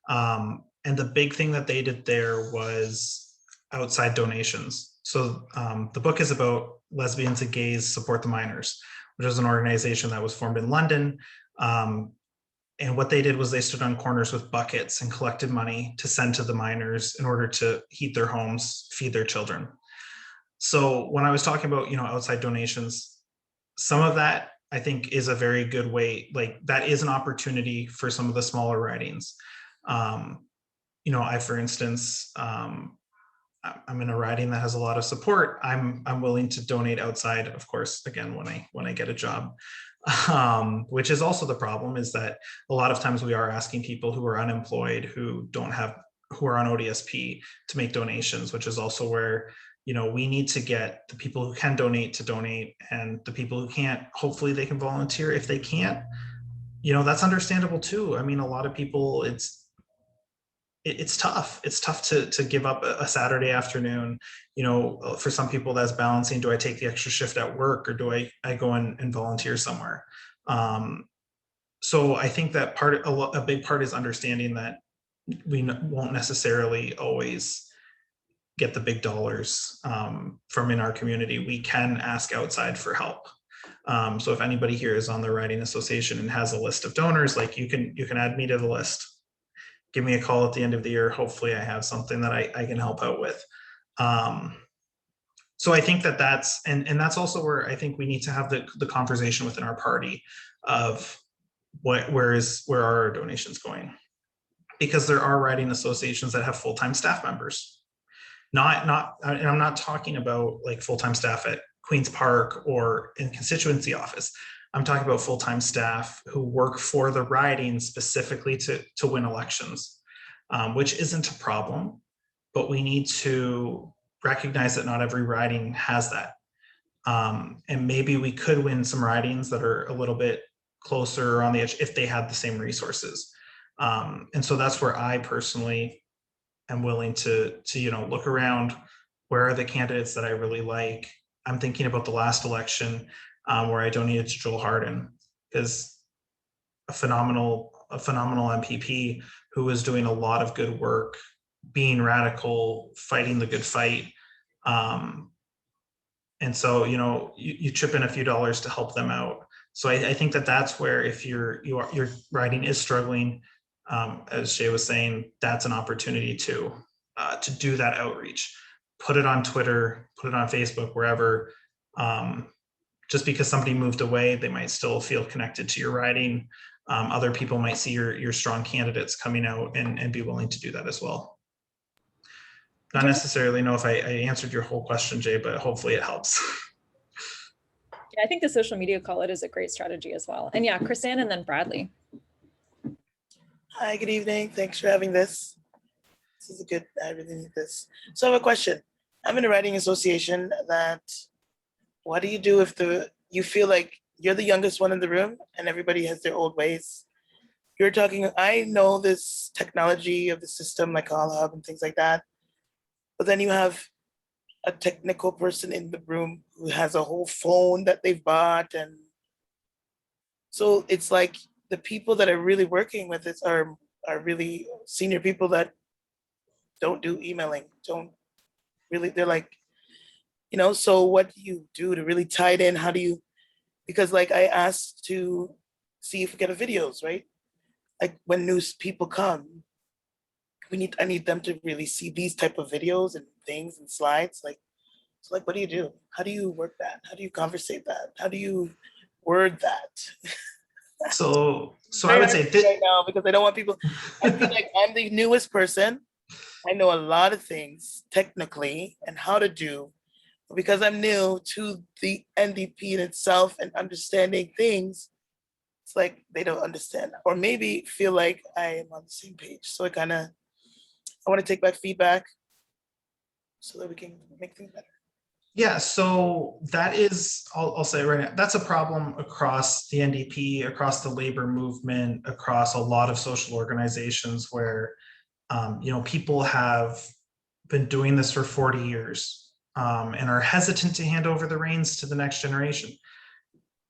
And the big thing that they did there was outside donations. So the book is about Lesbians and Gays Support the Miners, which is an organization that was formed in London. And what they did was they stood on corners with buckets and collected money to send to the miners in order to heat their homes, feed their children. So when I was talking about, outside donations, some of that I think is a very good way, like that is an opportunity for some of the smaller ridings. I, for instance, I'm in a riding that has a lot of support. I'm willing to donate outside, of course, again, when I get a job. Which is also the problem, is that a lot of times we are asking people who are unemployed, who are on ODSP, to make donations, which is also where, we need to get the people who can donate to donate, and the people who can't, hopefully they can volunteer. If they can't, that's understandable too. I mean, a lot of people, it's tough. It's tough to give up a Saturday afternoon. For some people that's balancing, do I take the extra shift at work, or do I go and volunteer somewhere? So I think that a big part is understanding that we won't necessarily always get the big dollars from in our community. We can ask outside for help. So if anybody here is on the Riding Association and has a list of donors, like you can add me to the list. Give me a call at the end of the year. Hopefully I have something that I can help out with. So I think that's also where I think we need to have the conversation within our party of where are our donations going? Because there are riding associations that have full-time staff members. And I'm not talking about like full-time staff at Queen's Park or in constituency office. I'm talking about full-time staff who work for the riding specifically to win elections, which isn't a problem, but we need to recognize that not every riding has that. And maybe we could win some ridings that are a little bit closer on the edge if they had the same resources. And so that's where I personally am willing to look around. Where are the candidates that I really like? I'm thinking about the last election where I donated to Joel Harden, because a phenomenal MPP who was doing a lot of good work, being radical, fighting the good fight. And so, you chip in a few dollars to help them out. So I think that's where, if your riding is struggling, as Shay was saying, that's an opportunity to do that outreach. Put it on Twitter, put it on Facebook, wherever. Just because somebody moved away, they might still feel connected to your riding. Other people might see your strong candidates coming out and be willing to do that as well. Not necessarily know if I answered your whole question, Jay, but hopefully it helps.
Yeah, I think the social media call it is a great strategy as well. And yeah, Chrisanne and then Bradley.
Hi, good evening. Thanks for having this. This is a good, I really need this. So I have a question. I'm in a writing association that, what do you do if you feel like you're the youngest one in the room and everybody has their old ways? You're talking, I know this technology of the system like Call Hub and things like that, but then you have a technical person in the room who has a whole phone that they've bought. And so it's like the people that are really working with this are really senior people that don't do emailing, don't really, they're like, so what do you do to really tie it in? How do you, because like I asked to see if we get a videos, right? Like when new people come, I need them to really see these type of videos and things and slides. Like, so like, what do you do? How do you work that? How do you conversate that? How do you word that?
So I would say
right now, because I don't want people, I feel like I'm the newest person. I know a lot of things technically and how to do, but because I'm new to the NDP in itself and understanding things, it's like they don't understand or maybe feel like I am on the same page. So I want to take back feedback so that we can make things better.
Yeah, so that is, I'll say right now, that's a problem across the NDP, across the labor movement, across a lot of social organizations where, people have been doing this for 40 years and are hesitant to hand over the reins to the next generation.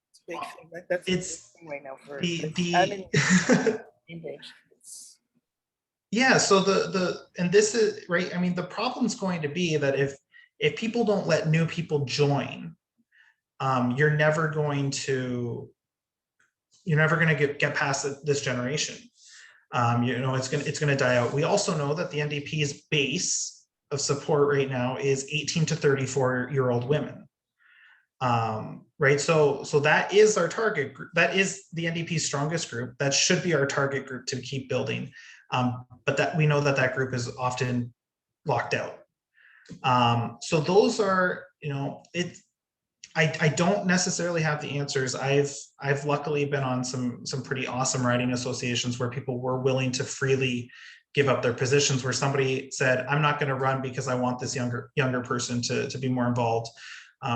It's a big thing. That's a big thing right now for Cambridge.
Yeah, so and this is right. I mean, the problem's going to be that if people don't let new people join, you're never going to get past this generation. It's gonna die out. We also know that the NDP's base of support right now is 18 to 34-year-old women. Right, so that is our target group. That is the NDP's strongest group. That should be our target group to keep building. But that we know that group is often locked out. So those are, I don't necessarily have the answers. I've luckily been on some pretty awesome writing associations where people were willing to freely give up their positions, where somebody said, I'm not going to run because I want this younger person to be more involved.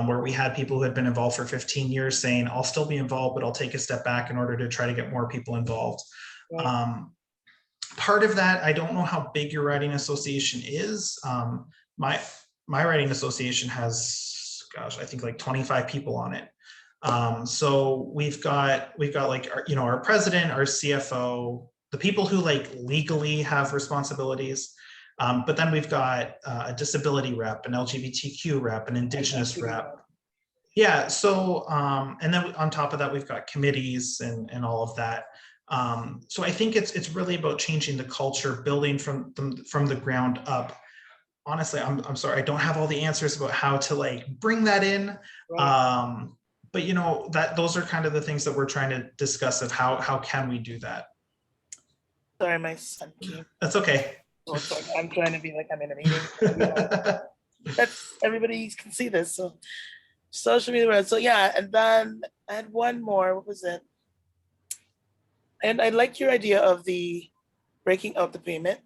Where we had people who had been involved for 15 years saying, I'll still be involved, but I'll take a step back in order to try to get more people involved. Right. Part of that, I don't know how big your writing association is. My writing association has, I think like 25 people on it. So we've got like our president, our CFO, the people who like legally have responsibilities. But then we've got a disability rep, an LGBTQ rep, an Indigenous rep. Yeah. So and then on top of that, we've got committees and all of that. So I think it's really about changing the culture, building from the ground up. Honestly, I'm sorry, I don't have all the answers about how to like bring that in. Right. But those are kind of the things that we're trying to discuss of how can we do that.
Sorry, my son came.
That's okay.
So it's like I'm trying to be like I'm in a meeting. That's everybody can see this. So social media. So yeah, and then I had one more. What was it? And I like your idea of the breaking out the payment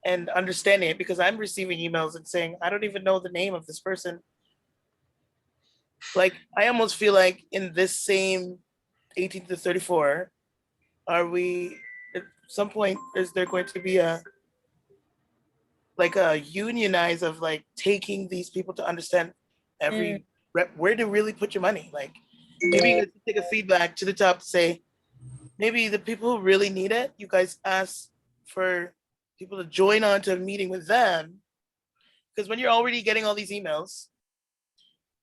and understanding it, because I'm receiving emails and saying, I don't even know the name of this person. Like, I almost feel like in this same 18 to 34, are we, at some point, is there going to be a unionize of like taking these people to understand every rep, where to really put your money? Like, maybe you guys take a feedback to the top to say, maybe the people who really need it, you guys ask for people to join on to a meeting with them. Because when you're already getting all these emails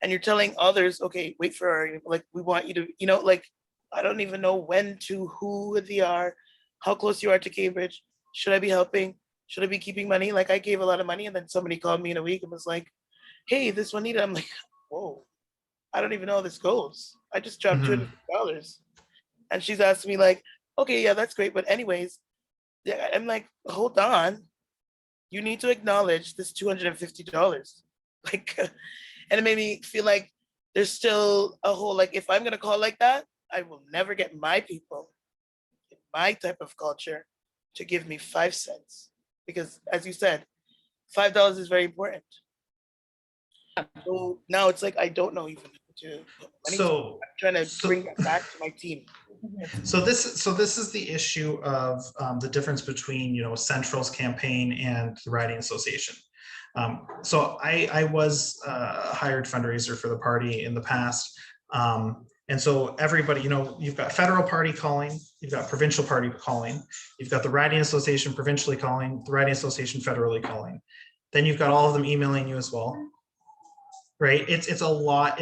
and you're telling others, okay, wait for our, like, we want you to, like, I don't even know who they are, how close you are to Cambridge. Should I be helping? Should I be keeping money? Like, I gave a lot of money and then somebody called me in a week and was like, hey, this one needed. I'm like, whoa, I don't even know how this goes. I just dropped
Mhm.
$250. And she's asking me like, okay, yeah, that's great. But anyways, yeah, I'm like, hold on. You need to acknowledge this $250. Like, and it made me feel like there's still a whole, like, if I'm going to call like that, I will never get my people, in my type of culture, to give me 5 cents. Because as you said, $5 is very important. So now it's like, I don't know even to put money.
So,
I'm trying to
so-
bring that back to my team.
So this is the issue of the difference between, Central's campaign and the Riding Association. So I was a hired fundraiser for the party in the past. And so everybody, you've got federal party calling, you've got provincial party calling, you've got the Riding Association provincially calling, the Riding Association federally calling. Then you've got all of them emailing you as well. Right, it's a lot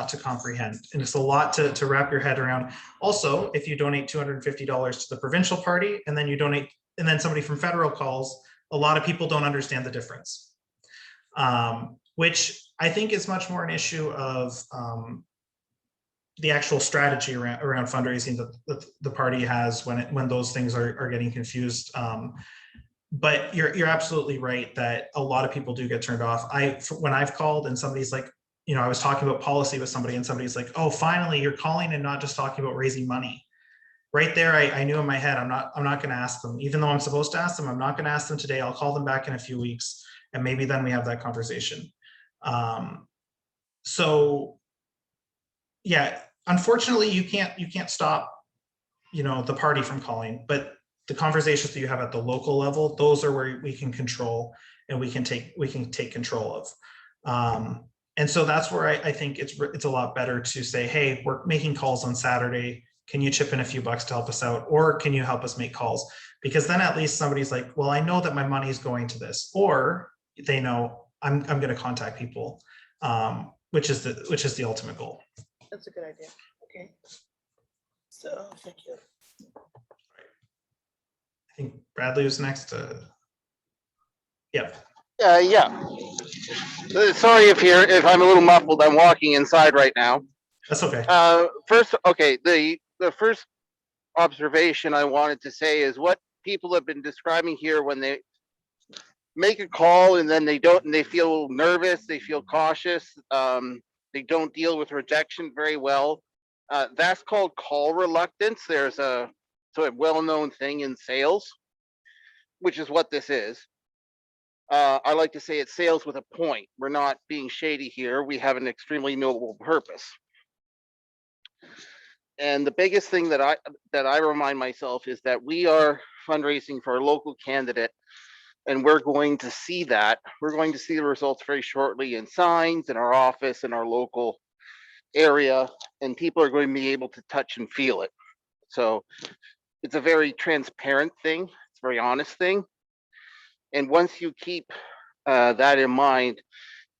to comprehend, and it's a lot to wrap your head around. Also, if you donate $250 to the provincial party and then you donate, and then somebody from federal calls, a lot of people don't understand the difference, which I think is much more an issue of the actual strategy around fundraising that the party has when those things are getting confused. But you're absolutely right that a lot of people do get turned off. When I've called and somebody's like, I was talking about policy with somebody and somebody's like, oh, finally you're calling and not just talking about raising money. Right there, I knew in my head, I'm not going to ask them, even though I'm supposed to ask them. I'm not going to ask them today. I'll call them back in a few weeks, and maybe then we have that conversation. So yeah, unfortunately, you can't stop, the party from calling, but the conversations that you have at the local level, those are where we can control and we can take control of. And so that's where I think it's a lot better to say, hey, we're making calls on Saturday. Can you chip in a few bucks to help us out? Or can you help us make calls? Because then at least somebody's like, well, I know that my money is going to this, or they know I'm going to contact people, which is the ultimate goal.
That's a good idea. Okay. So thank you.
I think Bradley was next. Yeah.
Yeah. Sorry if I'm a little muffled. I'm walking inside right now.
That's okay.
First, okay. The first observation I wanted to say is what people have been describing here when they make a call and then they don't, and they feel nervous, they feel cautious, they don't deal with rejection very well. That's called call reluctance. There's a well-known thing in sales, which is what this is. I like to say it's sales with a point. We're not being shady here. We have an extremely noble purpose. And the biggest thing that I remind myself is that we are fundraising for a local candidate, and we're going to see that. We're going to see the results very shortly in signs, in our office, in our local area, and people are going to be able to touch and feel it. So it's a very transparent thing. It's a very honest thing. And once you keep that in mind,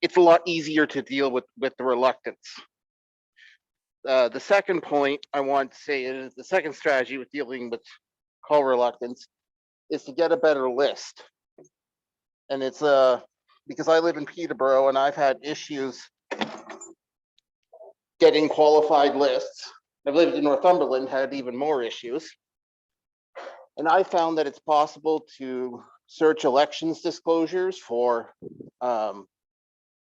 it's a lot easier to deal with the reluctance. The second point I want to say is the second strategy with dealing with call reluctance is to get a better list. And it's because I live in Peterborough and I've had issues getting qualified lists. I've lived in Northumberland, had even more issues. And I found that it's possible to search elections disclosures for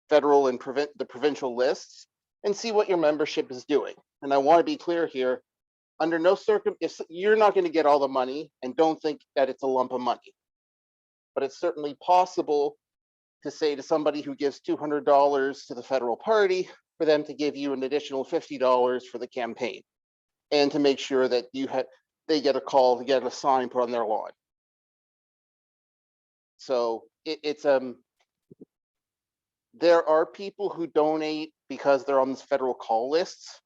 federal and the provincial lists and see what your membership is doing. And I want to be clear here, under no if you're not going to get all the money, and don't think that it's a lump of money, but it's certainly possible to say to somebody who gives $200 to the federal party for them to give you an additional $50 for the campaign, and to make sure that they get a call to get a sign put on their lawn. So there are people who donate because they're on the federal call lists,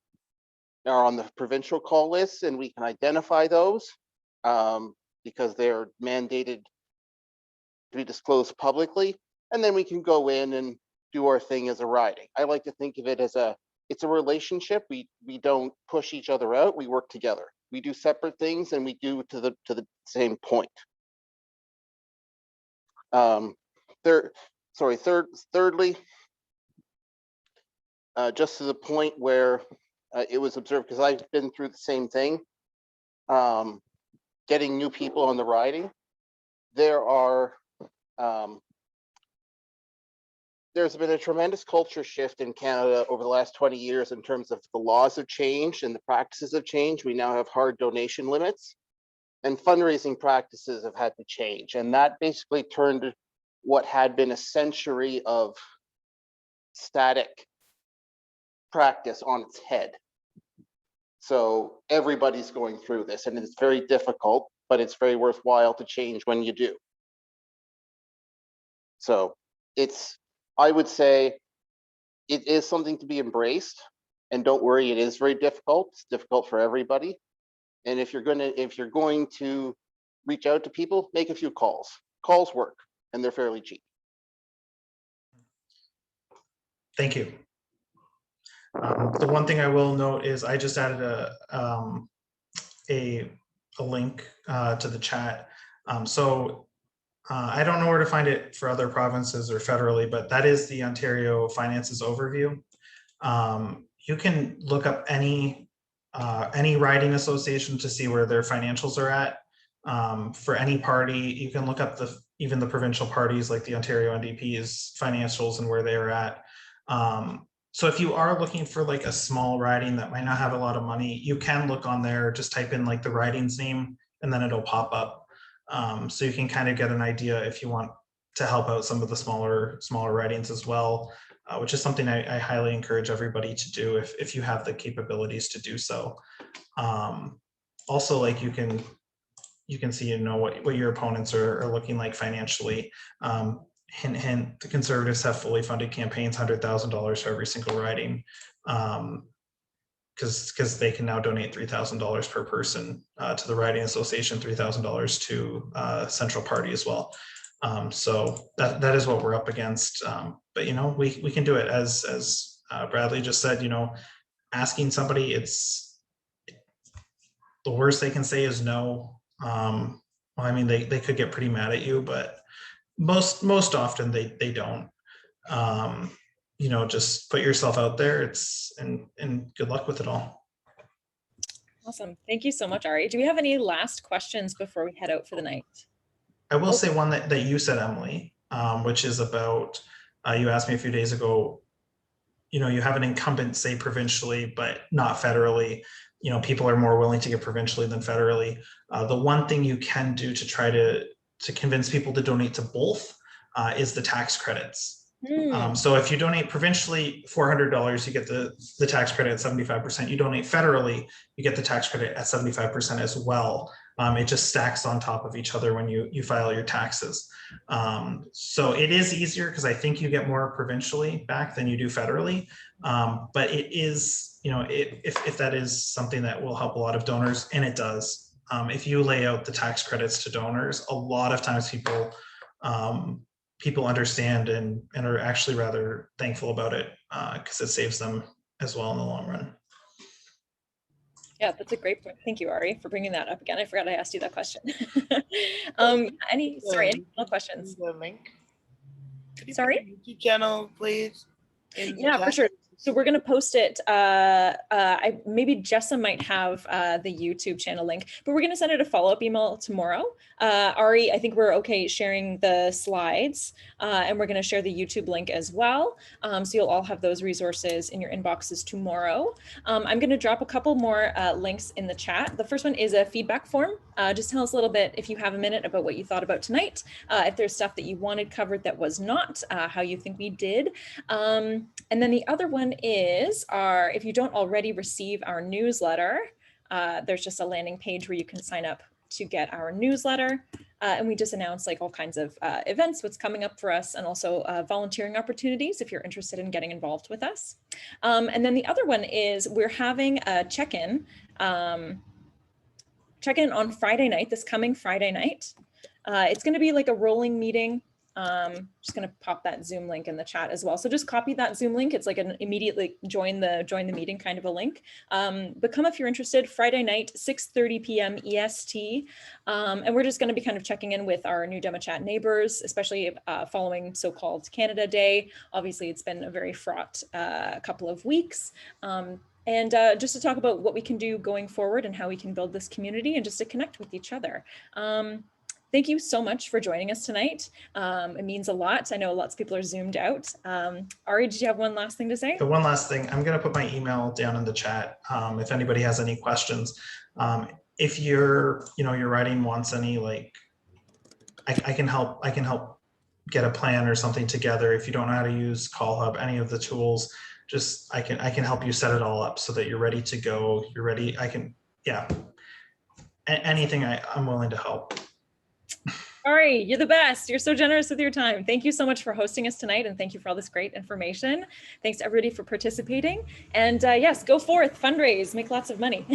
are on the provincial call lists, and we can identify those because they're mandated to be disclosed publicly. And then we can go in and do our thing as a riding. I like to think of it as it's a relationship. We don't push each other out. We work together. We do separate things, and we do to the same point. Thirdly, just to the point where it was observed, because I've been through the same thing, getting new people on the riding. There's been a tremendous culture shift in Canada over the last 20 years in terms of the laws have changed and the practices have changed. We now have hard donation limits, and fundraising practices have had to change. And that basically turned what had been a century of static practice on its head. So everybody's going through this, and it's very difficult, but it's very worthwhile to change when you do. So I would say it is something to be embraced, and don't worry, it is very difficult. It's difficult for everybody. And if you're going to reach out to people, make a few calls. Calls work, and they're fairly cheap.
Thank you. The one thing I will note is I just added a link to the chat. I don't know where to find it for other provinces or federally, but that is the Ontario Finances Overview. You can look up any riding association to see where their financials are at. For any party, you can look up even the provincial parties like the Ontario NDP's financials and where they're at. So if you are looking for like a small riding that might not have a lot of money, you can look on there, just type in like the riding's name, and then it'll pop up. So you can kind of get an idea if you want to help out some of the smaller ridings as well, which is something I highly encourage everybody to do if you have the capabilities to do so. Also, like you can see, what your opponents are looking like financially. Hint, hint, the Conservatives have fully funded campaigns, $100,000 for every single riding, because they can now donate $3,000 per person to the riding association, $3,000 to Central Party as well. So that is what we're up against. But we can do it, as Bradley just said. Asking somebody, the worst they can say is no. Well, I mean, they could get pretty mad at you, but most often they don't. Just put yourself out there. And good luck with it all.
Awesome. Thank you so much, Ari. Do we have any last questions before we head out for the night?
I will say one that you said, Emily, which is about, you asked me a few days ago, you have an incumbent, say provincially, but not federally. People are more willing to give provincially than federally. The one thing you can do to try to convince people to donate to both is the tax credits. So if you donate provincially $400, you get the tax credit at 75%. You donate federally, you get the tax credit at 75% as well. It just stacks on top of each other when you file your taxes. So it is easier because I think you get more provincially back than you do federally. But it is, if that is something that will help a lot of donors, and it does. If you lay out the tax credits to donors, a lot of times people understand and are actually rather thankful about it, because it saves them as well in the long run.
Yeah, that's a great point. Thank you, Ari, for bringing that up again. I forgot I asked you that question. Any final questions?
The link.
Sorry?
YouTube channel, please.
Yeah, for sure. So we're going to post it. Maybe Jessa might have the YouTube channel link, but we're going to send it a follow-up email tomorrow. Ari, I think we're okay sharing the slides, and we're going to share the YouTube link as well. So you'll all have those resources in your inboxes tomorrow. I'm going to drop a couple more links in the chat. The first one is a feedback form. Just tell us a little bit, if you have a minute, about what you thought about tonight. If there's stuff that you wanted covered that was not, how you think we did. And then the other one is if you don't already receive our newsletter, there's just a landing page where you can sign up to get our newsletter. And we just announced like all kinds of events, what's coming up for us, and also volunteering opportunities if you're interested in getting involved with us. And then the other one is we're having a check-in on Friday night, this coming Friday night. It's going to be like a rolling meeting. Just going to pop that Zoom link in the chat as well. So just copy that Zoom link. It's like an immediately join the meeting kind of a link. But come if you're interested. Friday night, 6:30 p.m. EST. And we're just going to be kind of checking in with our new DemoChat neighbors, especially following so-called Canada Day. Obviously, it's been a very fraught couple of weeks. And just to talk about what we can do going forward and how we can build this community and just to connect with each other. Thank you so much for joining us tonight. It means a lot. I know lots of people are zoomed out. Ari, did you have one last thing to say?
The one last thing, I'm going to put my email down in the chat. If anybody has any questions, if your writing wants any, like, I can help get a plan or something together. If you don't know how to use Call Hub, any of the tools, just I can help you set it all up so that you're ready to go. You're ready. Anything I'm willing to help.
Ari, you're the best. You're so generous with your time. Thank you so much for hosting us tonight, and thank you for all this great information. Thanks to everybody for participating. And yes, go forth, fundraise, make lots of money.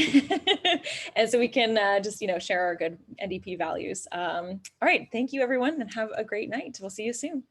And so we can just share our good NDP values. All right, thank you everyone, and have a great night. We'll see you soon.